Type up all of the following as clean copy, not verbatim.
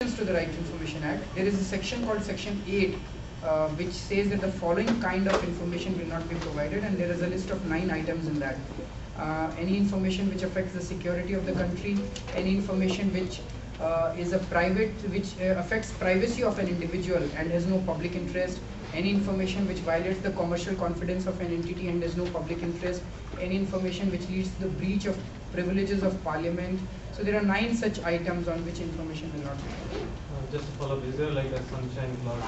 To the Right to Information Act, there is a section called Section 8 which says that the following kind of information will not be provided, and there is a list of 9 items in that. Any information which affects the security of the country, any information which affects privacy of an individual and has no public interest, any information which violates the commercial confidence of an entity and has no public interest, any information which leads to the breach of privileges of parliament. So there are 9 such items on which information will not be. Just to follow up, is there like a sunshine clause?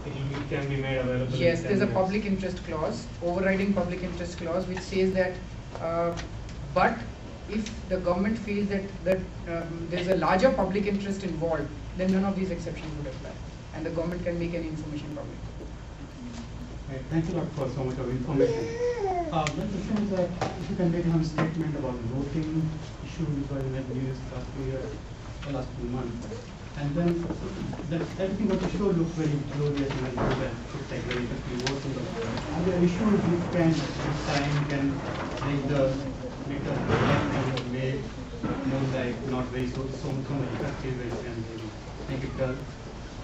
It can be made available. Yes, there's a public interest clause, overriding public interest clause, which says that but if the government feels that there's a larger public interest involved, then none of these exceptions would apply, and the government can make any information public. Right, thanks a lot for so much of information. My question is that if you can make some statement about voting issue because in the news last 2 years, or last 2 months, and then everything what you show looks very glorious and very good and looks like very effective voting. Are there issues which can this time can make the way more like not very so much effective and make it dull?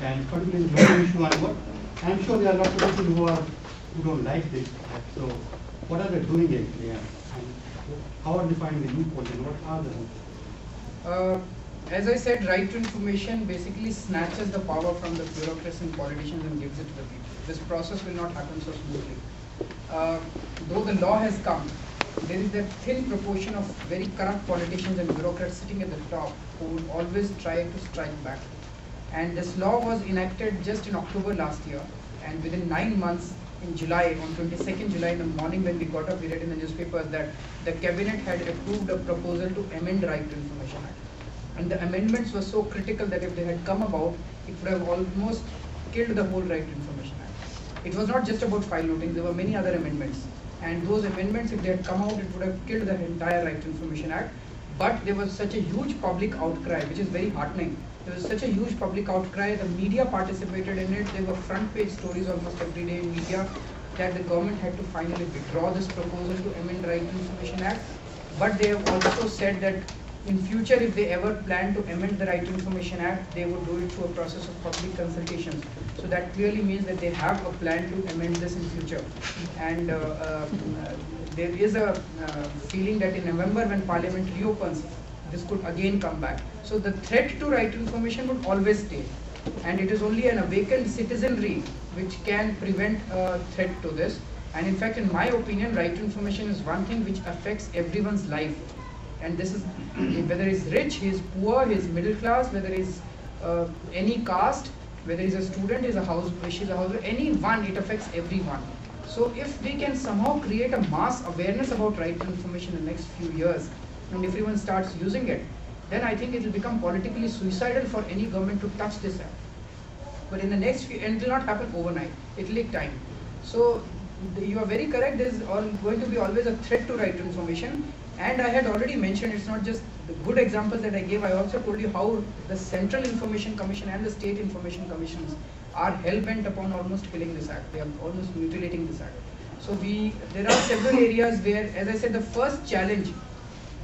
And particularly the voting issue and what I'm sure there are lots of people who don't like this. So what are they doing actually, and how are they finding the loopholes, and what are the? As I said, right to information basically snatches the power from the bureaucrats and politicians and gives it to the people. This process will not happen so smoothly. Though the law has come, there is that thin proportion of very corrupt politicians and bureaucrats sitting at the top who will always try to strike back. And this law was enacted just in October last year, and within 9 months, in July, on 22nd July in the morning when we got up, we read in the newspapers that the cabinet had approved a proposal to amend Right to Information Act. And the amendments were so critical that if they had come about, it would have almost killed the whole Right to Information Act. It was not just about file noting, there were many other amendments. And those amendments, if they had come out, it would have killed the entire Right to Information Act. But there was such a huge public outcry, which is very heartening. There was such a huge public outcry, the media participated in it, there were front page stories almost every day in media that the government had to finally withdraw this proposal to amend Right to Information Act. But they have also said that in future, if they ever plan to amend the Right to Information Act, they would do it through a process of public consultations. So that clearly means that they have a plan to amend this in future. And there is a feeling that in November when Parliament reopens, this could again come back. So the threat to right to information would always stay. And it is only an awakened citizenry which can prevent a threat to this. And in fact, in my opinion, right to information is one thing which affects everyone's life. And this is, whether he's rich, he's poor, he's middle class, whether he's any caste, whether he's a student, he's a house, she's a house, anyone, it affects everyone. So if we can somehow create a mass awareness about right to information in the next few years, and if everyone starts using it, then I think it will become politically suicidal for any government to touch this act. But in the next few, and it will not happen overnight, it will take time. So you are very correct, there is going to be always a threat to right to information. And I had already mentioned, it's not just the good examples that I gave, I also told you how the Central Information Commission and the State Information Commissions are hell-bent upon almost killing this act. They are almost mutilating this act. So there are several areas where, as I said, the first challenge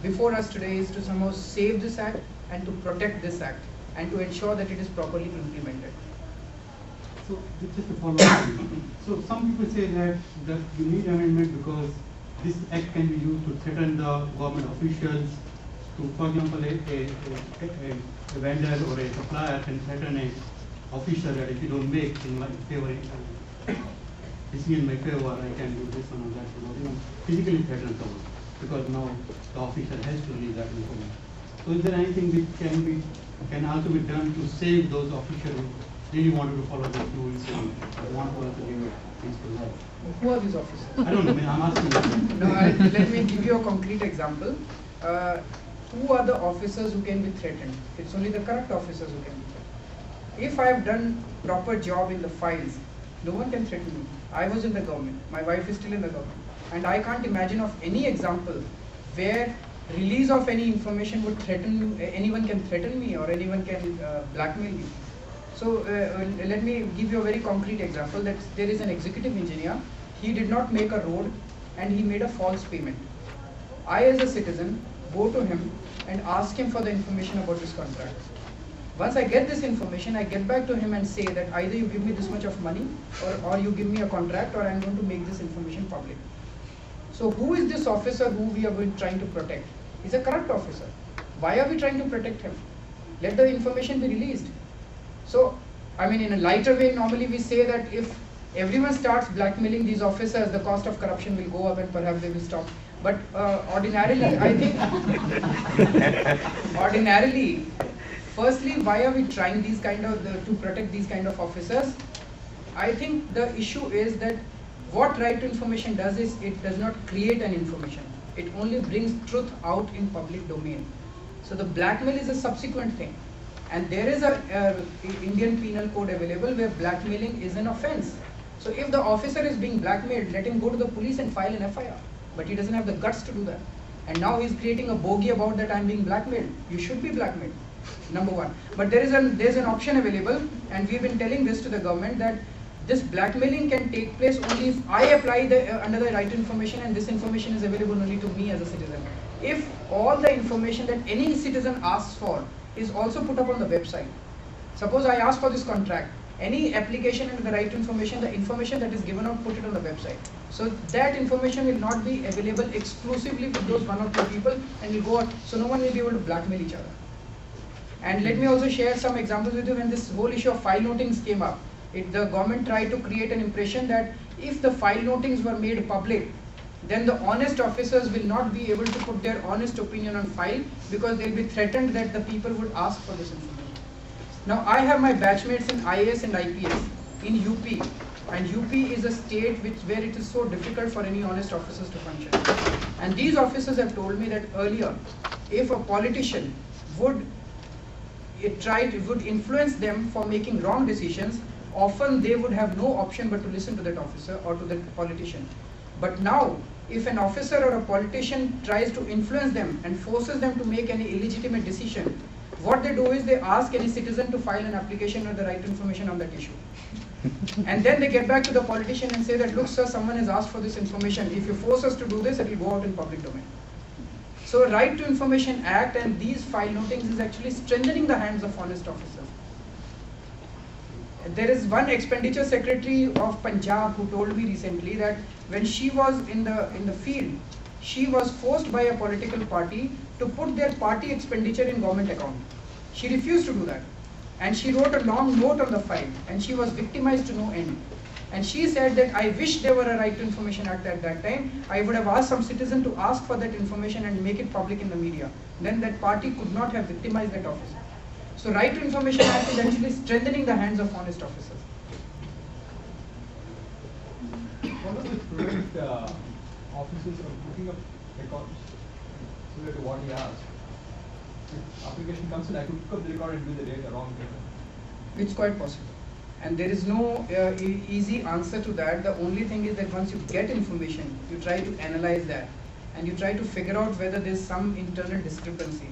before us today is to somehow save this act and to protect this act and to ensure that it is properly implemented. So just to follow up, so some people say that you need amendment because this act can be used to threaten the government officials. To, for example, a vendor or a supplier can threaten an official that if you don't make in my favor, decision in my favor, I can do this and that. Physically threaten someone because now the official has to release that information. So is there anything which can also be done to save those officials who really wanted to follow the rules and want to give things to life? Who are these officers? I don't know, I'm asking you. No, let me give you a concrete example. Who are the officers who can be threatened? It's only the corrupt officers who can be threatened. If I have done proper job in the files, no one can threaten me. I was in the government, my wife is still in the government. And I can't imagine of any example where release of any information would threaten, anyone can threaten me or anyone can blackmail me. So let me give you a very concrete example that there is an executive engineer, he did not make a road and he made a false payment. I as a citizen go to him and ask him for the information about this contract. Once I get this information, I get back to him and say that either you give me this much of money or you give me a contract, or I'm going to make this information public. So who is this officer who we are trying to protect? He's a corrupt officer. Why are we trying to protect him? Let the information be released. So, I mean, in a lighter way, normally we say that if everyone starts blackmailing these officers, the cost of corruption will go up and perhaps they will stop. But ordinarily, I think, ordinarily, firstly, why are we trying these kind of, to protect these kind of officers? I think the issue is that what right to information does is it does not create an information. It only brings truth out in public domain. So the blackmail is a subsequent thing. And there is a Indian Penal Code available where blackmailing is an offense. So if the officer is being blackmailed, let him go to the police and file an FIR. But he doesn't have the guts to do that. And now he's creating a bogey about that I'm being blackmailed. You should be blackmailed, number one. But there's an option available, and we've been telling this to the government that this blackmailing can take place only if I apply under the right information, and this information is available only to me as a citizen. If all the information that any citizen asks for is also put up on the website. Suppose I ask for this contract, any application under the right to information, the information that is given out, put it on the website. So that information will not be available exclusively with those one or two people, and will go out, so no one will be able to blackmail each other. And let me also share some examples with you. When this whole issue of file notings came up, the government tried to create an impression that if the file notings were made public, then the honest officers will not be able to put their honest opinion on file, because they'll be threatened that the people would ask for this information. Now I have my batchmates in IAS and IPS in UP, and UP is a state where it is so difficult for any honest officers to function. And these officers have told me that earlier, if a politician would influence them for making wrong decisions, often they would have no option but to listen to that officer or to that politician. But now, if an officer or a politician tries to influence them and forces them to make any illegitimate decision, what they do is they ask any citizen to file an application or the right to information on that issue. And then they get back to the politician and say that, look sir, someone has asked for this information. If you force us to do this, it will go out in public domain. So Right to Information Act and these file notings is actually strengthening the hands of honest officers. There is one expenditure secretary of Punjab who told me recently that when she was in the field, she was forced by a political party to put their party expenditure in government account. She refused to do that. And she wrote a long note on the file, and she was victimized to no end. And she said that I wish there were a Right to Information Act at that time. I would have asked some citizen to ask for that information and make it public in the media. Then that party could not have victimized that officer. So Right to Information Act is actually strengthening the hands of honest officers. What does it prevent officers from putting up records similar to what he asked? If application comes in, I could pick up the record and do the data wrong data. It's quite possible. And there is no easy answer to that. The only thing is that once you get information, you try to analyze that. And you try to figure out whether there's some internal discrepancy.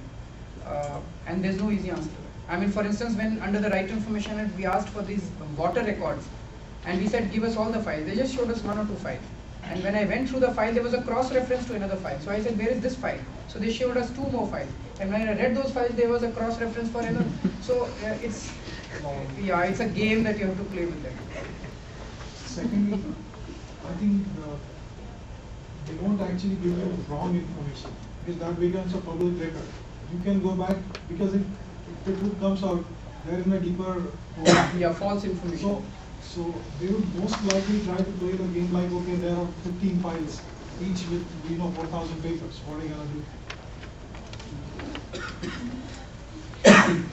And there's no easy answer to that. I mean, for instance, when under the Right to Information Act, we asked for these water records. And we said, give us all the files. They just showed us one or two files. And when I went through the file, there was a cross-reference to another file. So I said, where is this file? So they showed us two more files. And when I read those files, there was a cross-reference for another. So it's a game that you have to play with them. Secondly, I think they don't actually give you wrong information, because that becomes a public record. You can go back, because if the truth comes out, they're in a deeper hole. Yeah, false information. So they would most likely try to play the game like, okay, there are 15 files, each with 4,000 papers. What are you gonna do?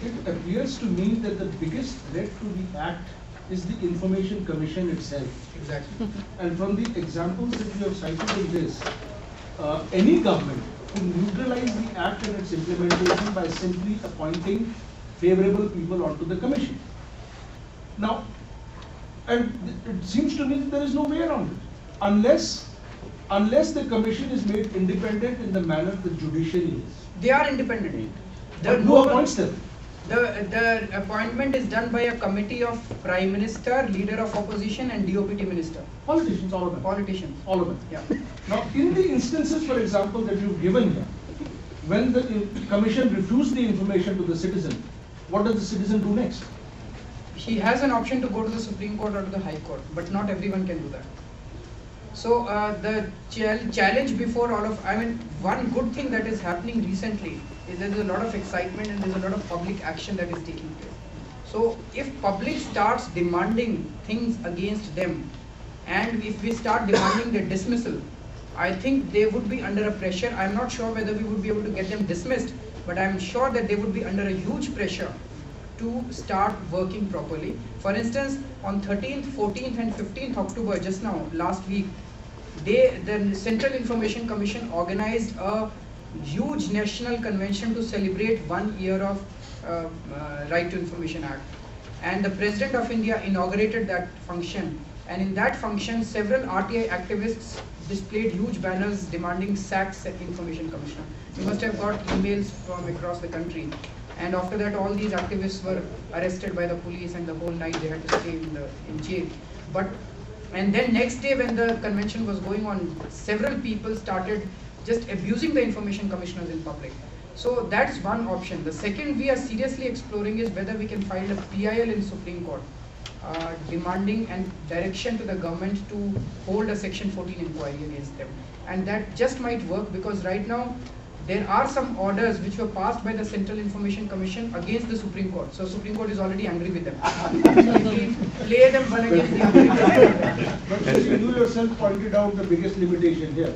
It appears to me that the biggest threat to the Act is the Information Commission itself. Exactly. And from the examples that you have cited in this, any government can neutralize the Act and its implementation by simply appointing favorable people onto the Commission. Now, and it seems to me that there is no way around it. Unless the Commission is made independent in the manner the judiciary is. They are independent. Who appoints them? The appointment is done by a committee of Prime Minister, Leader of Opposition and DOPT Minister. Politicians, all of them. Politicians. All of them. Yeah. Now, in the instances, for example, that you've given here, when the Commission refused the information to the citizen, what does the citizen do next? He has an option to go to the Supreme Court or to the High Court, but not everyone can do that. So the challenge before all of, I mean, one good thing that is happening recently is there's a lot of excitement and there's a lot of public action that is taking place. So if public starts demanding things against them, and if we start demanding their dismissal, I think they would be under a pressure. I'm not sure whether we would be able to get them dismissed, but I'm sure that they would be under a huge pressure to start working properly. For instance, on 13th, 14th and 15th October, just now, last week, the Central Information Commission organized a huge national convention to celebrate 1 year of Right to Information Act. And the President of India inaugurated that function. And in that function, several RTI activists displayed huge banners demanding sack Information Commissioner. You must have got emails from across the country. And after that, all these activists were arrested by the police, and the whole night they had to stay in jail. And then next day, when the convention was going on, several people started just abusing the information commissioners in public. So that's one option. The second we are seriously exploring is whether we can file a PIL in Supreme Court, demanding and direction to the government to hold a Section 14 inquiry against them. And that just might work, because right now there are some orders which were passed by the Central Information Commission against the Supreme Court. So Supreme Court is already angry with them. Play them one against the other. But you yourself pointed out the biggest limitation here.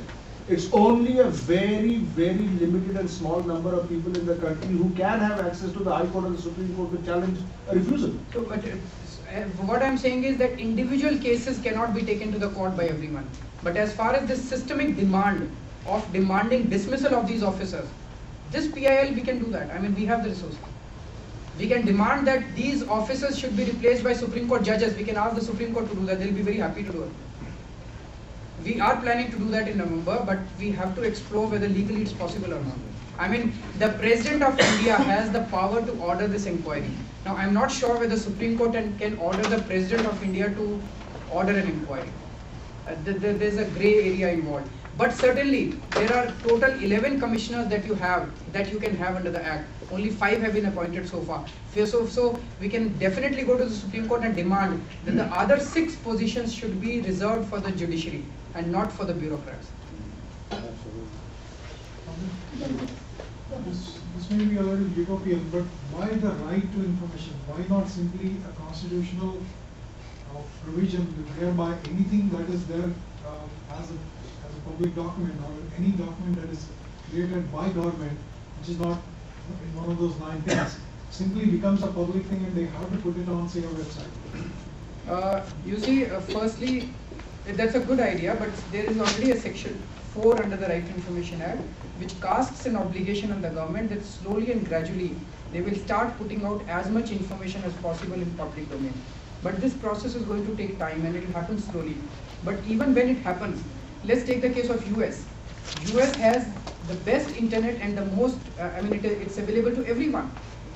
It's only a very, very limited and small number of people in the country who can have access to the High Court or the Supreme Court to challenge a refusal. So, but what I'm saying is that individual cases cannot be taken to the court by everyone. But as far as this systemic demand of demanding dismissal of these officers, this PIL, we can do that. I mean, we have the resources. We can demand that these officers should be replaced by Supreme Court judges. We can ask the Supreme Court to do that. They'll be very happy to do it. We are planning to do that in November, but we have to explore whether legally it's possible or not. I mean, the President of India has the power to order this inquiry. Now, I'm not sure whether the Supreme Court can order the President of India to order an inquiry. There's a grey area involved. But certainly, there are total 11 commissioners that you can have under the Act. Only 5 have been appointed so far. So we can definitely go to the Supreme Court and demand that the other 6 positions should be reserved for the judiciary and not for the bureaucrats. This may be a little utopian, but why the right to information? Why not simply a constitutional provision whereby anything that is there as a public document or any document that is created by government, which is not in one of those 9 things, simply becomes a public thing and they have to put it on, say, a website? You see, firstly, that's a good idea, but there is already a Section 4 under the Right to Information Act, which casts an obligation on the government that slowly and gradually they will start putting out as much information as possible in public domain. But this process is going to take time and it will happen slowly. But even when it happens, let's take the case of US. US has the best internet and the most, it's available to everyone.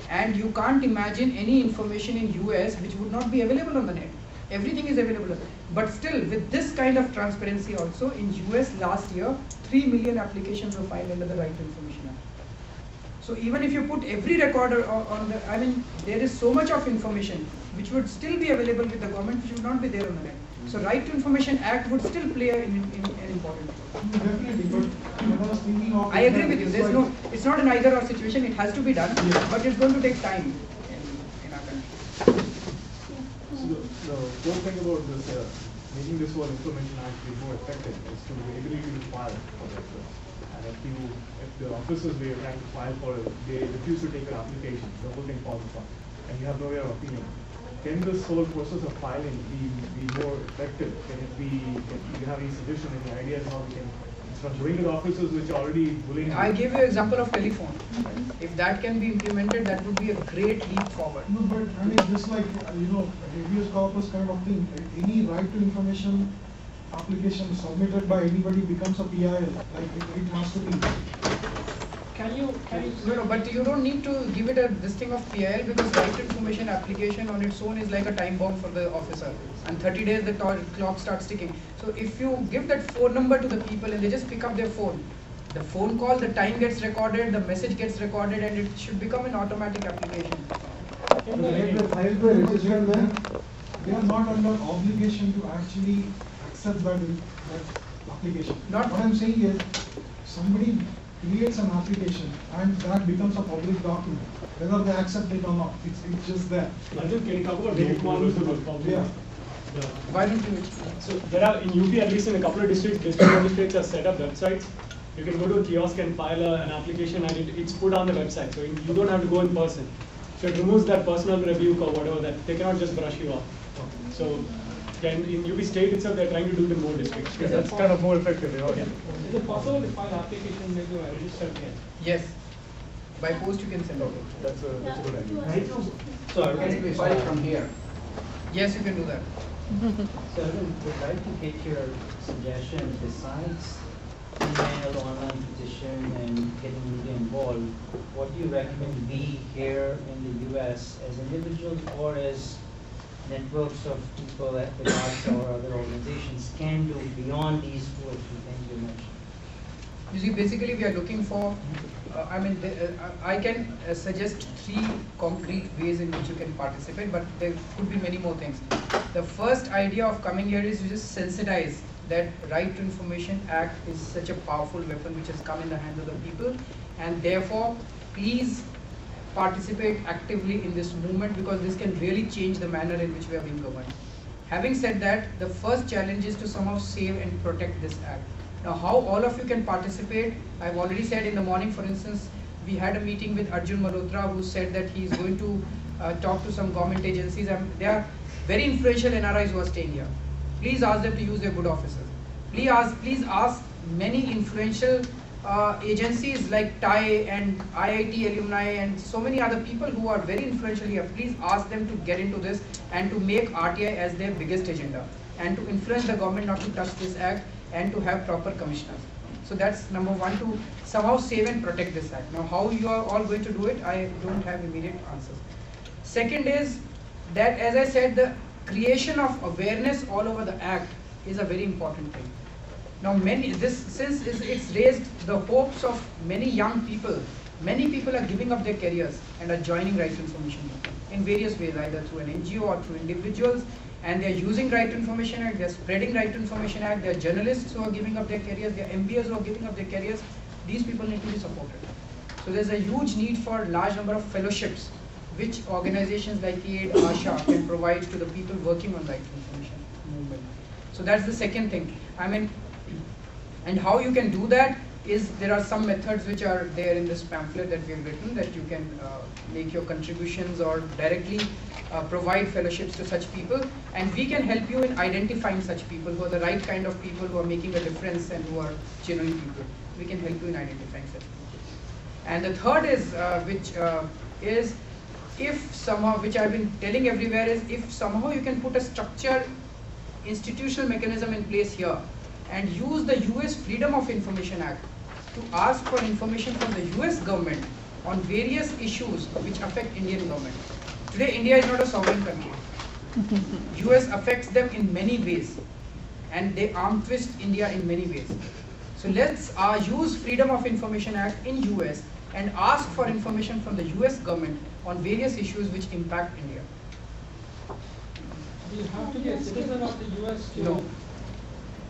And you can't imagine any information in US which would not be available on the net. Everything is available. But still, with this kind of transparency also, in US last year, 3 million applications were filed under the Right to Information Act. So even if you put every record on the, there is so much of information which would still be available with the government, which would not be there on the net. So Right to Information Act would still play an important role. Definitely, but when I was thinking of... I agree with you. It's not an either-or situation. It has to be done, but it's going to take time in our country. So the whole thing about this, making this whole Information Act be more effective is to the ability to file for it. And if the officers we are trying to file for it, they refuse to take an application, the whole thing falls apart, and you have no way of appealing. Can this whole process of filing be more effective? Can you have any suggestion, any ideas how we can, instead of going to the officers which are already bullying? I gave you an example of telephone. If that can be implemented, that would be a great leap forward. No, but just like, habeas corpus kind of thing, any right to information application submitted by anybody becomes a PIL, like it has to be. No, but you don't need to give it this thing of PIL, because Right to Information application on its own is like a time bomb for the officer, and 30 days the clock starts ticking. So if you give that phone number to the people and they just pick up their phone, the phone call, the time gets recorded, the message gets recorded, and it should become an automatic application. If they file the register, then they are not under obligation to actually accept that application. Not- What I'm saying is, somebody creates an application and that becomes a public document, whether they accept it or not, it's just there. Arjun, can you talk about data models about public? Yeah. Why don't you? So there are, in UP at least in a couple of districts, district magistrates have set up websites. You can go to a kiosk and file an application and it's put on the website. So you don't have to go in person. So it removes that personal rebuke or whatever, that they cannot just brush you off. So then in UP state itself, they're trying to do it in more districts. Yeah, that's kind of more effective, Yeah. Is it possible to file application with the registered care? Yes. By post you can send out. That's a good idea. So I Can we file from here? Yes, you can do that. So I would like to get your suggestion, besides email, online petition, and getting media involved, what do you recommend we here in the US as individuals or as networks of people at the GARSA or other organizations can do beyond these 2 or 3 things you mentioned? You see, basically we are looking for, I can suggest 3 concrete ways in which you can participate, but there could be many more things. The first idea of coming here is to just sensitize that Right to Information Act is such a powerful weapon which has come in the hands of the people, and therefore please participate actively in this movement, because this can really change the manner in which we are being governed. Having said that, the first challenge is to somehow save and protect this act. Now, how all of you can participate, I've already said in the morning, for instance, we had a meeting with Arjun Malhotra, who said that he is going to talk to some government agencies, and they are very influential NRIs who are staying here. Please ask them to use their good offices. Please ask many influential agencies like TIE and IIT alumni and so many other people who are very influential here. Please ask them to get into this and to make RTI as their biggest agenda, and to influence the government not to touch this act and to have proper commissioners. So that's number 1, to somehow save and protect this act. Now, how you are all going to do it, I don't have immediate answers. Second is that, as I said, the creation of awareness all over the act is a very important thing. Now, since it's raised the hopes of many young people, many people are giving up their careers and are joining Right to Information in various ways, either through an NGO or through individuals, and they're using Right to Information Act, they're spreading Right to Information Act, they're journalists who are giving up their careers, they're MBAs who are giving up their careers. These people need to be supported. So there's a huge need for a large number of fellowships, which organizations like AID, ASHA can provide to the people working on Right to Information movement. So that's the second thing. And how you can do that is, there are some methods which are there in this pamphlet that we have written, that you can make your contributions or directly provide fellowships to such people, and we can help you in identifying such people who are the right kind of people, who are making a difference and who are genuine people. We can help you in identifying such people. And the third is, if somehow, which I've been telling everywhere, is if somehow you can put a structured institutional mechanism in place here and use the US Freedom of Information Act to ask for information from the US government on various issues which affect Indian government. Today, India is not a sovereign country. US affects them in many ways, and they arm twist India in many ways. So let's use Freedom of Information Act in US and ask for information from the US government on various issues which impact India. Do you have to be a citizen of the US to? No.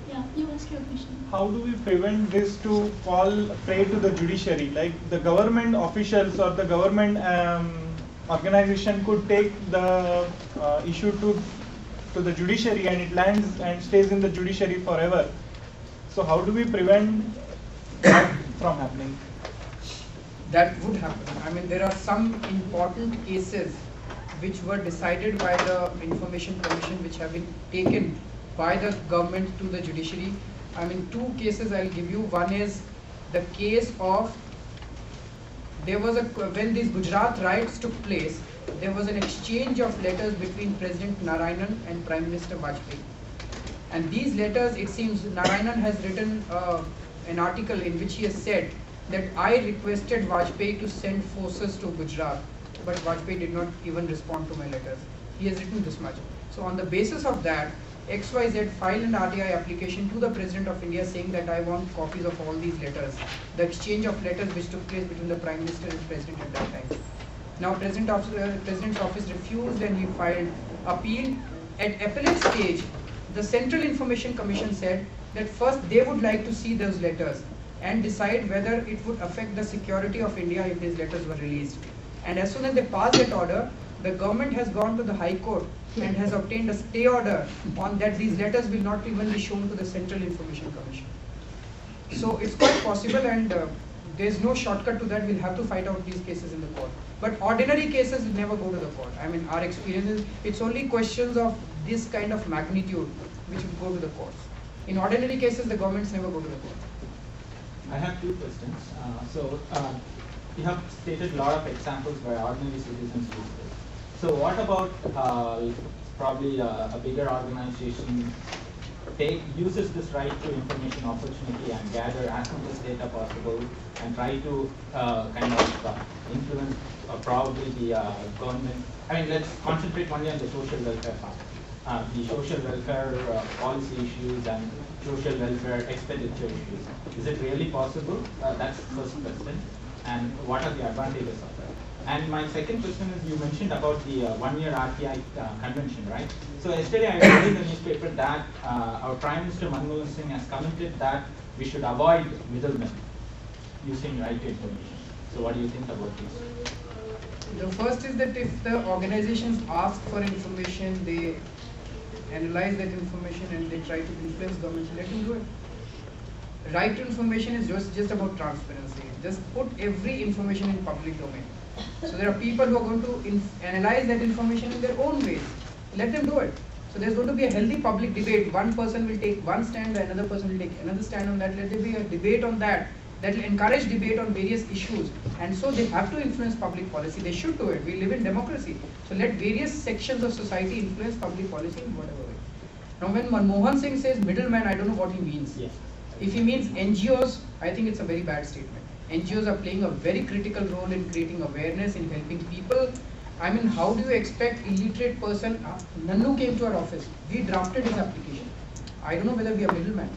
Yeah, you ask your question. How do we prevent this to fall prey to the judiciary? Like the government officials or the government organization could take the issue to the judiciary, and it lands and stays in the judiciary forever. So how do we prevent that from happening? That would happen. There are some important cases which were decided by the Information Commission, which have been taken by the government to the judiciary. 2 cases I'll give you. One is the case of, when these Gujarat riots took place, there was an exchange of letters between President Narayanan and Prime Minister Vajpayee. And these letters, it seems, Narayanan has written an article in which he has said that I requested Vajpayee to send forces to Gujarat, but Vajpayee did not even respond to my letters. He has written this much. So on the basis of that, XYZ filed an RTI application to the President of India saying that I want copies of all these letters, the exchange of letters which took place between the Prime Minister and President at that time. Now President's office refused and he filed appeal. At appellate stage, the Central Information Commission said that first they would like to see those letters and decide whether it would affect the security of India if these letters were released. And as soon as they passed that order, the government has gone to the High Court and has obtained a stay order on that these letters will not even be shown to the Central Information Commission. So it's quite possible, and there's no shortcut to that. We'll have to fight out these cases in the court. But ordinary cases will never go to the court. I mean, our experience is it's only questions of this kind of magnitude which would go to the courts. In ordinary cases, the governments never go to the court. I have two questions. You have stated a lot of examples where ordinary citizens use this. So what about probably a bigger organization uses this right to information opportunity and gather as much data possible and try to kind of influence probably the government. I mean, let's concentrate only on the social welfare part. The social welfare policy issues and social welfare expenditure issues. Is it really possible? That's the first question. And what are the advantages of that? And my second question is, you mentioned about the one-year RTI convention, right? So yesterday I read in the newspaper that our Prime Minister Manmohan Singh has commented that we should avoid middlemen using right to information. So what do you think about this? The first is that if the organizations ask for information, they analyze that information and they try to influence government, let them do it. Right to information is just about transparency. Just put every information in public domain. So there are people who are going to analyze that information in their own ways. Let them do it. So there's going to be a healthy public debate. One person will take one stand, another person will take another stand on that. Let there be a debate on that. That will encourage debate on various issues. And so they have to influence public policy. They should do it. We live in democracy. So let various sections of society influence public policy in whatever way. Now when Manmohan Singh says middleman, I don't know what he means. Yes. If he means NGOs, I think it's a very bad statement. NGOs are playing a very critical role in creating awareness, in helping people. I mean, how do you expect illiterate person? Nannu came to our office. We drafted his application. I don't know whether we are middleman.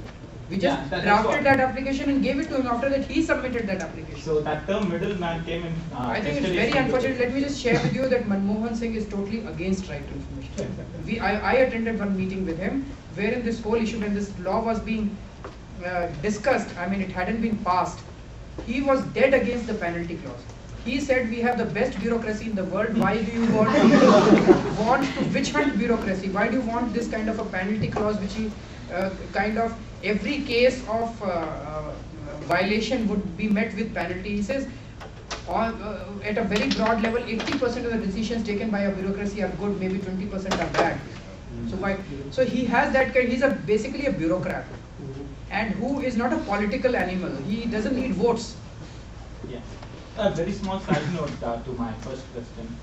We just drafted that application and gave it to him. After that, he submitted that application. So that term middleman came in. I think it's very unfortunate. Let me just share with you that Manmohan Singh is totally against right to information. I attended one meeting with him wherein this whole issue, when this law was being discussed, I mean, it hadn't been passed. He was dead against the penalty clause. He said we have the best bureaucracy in the world. Why do you want to witch hunt bureaucracy? Why do you want this kind of a penalty clause which he kind of every case of violation would be met with penalty? He says at a very broad level 80% of the decisions taken by a bureaucracy are good, maybe 20% are bad. So why? So he has that kind. He's basically a bureaucrat. And who is not a political animal. He doesn't need votes. Yeah. A very small side note to my first question.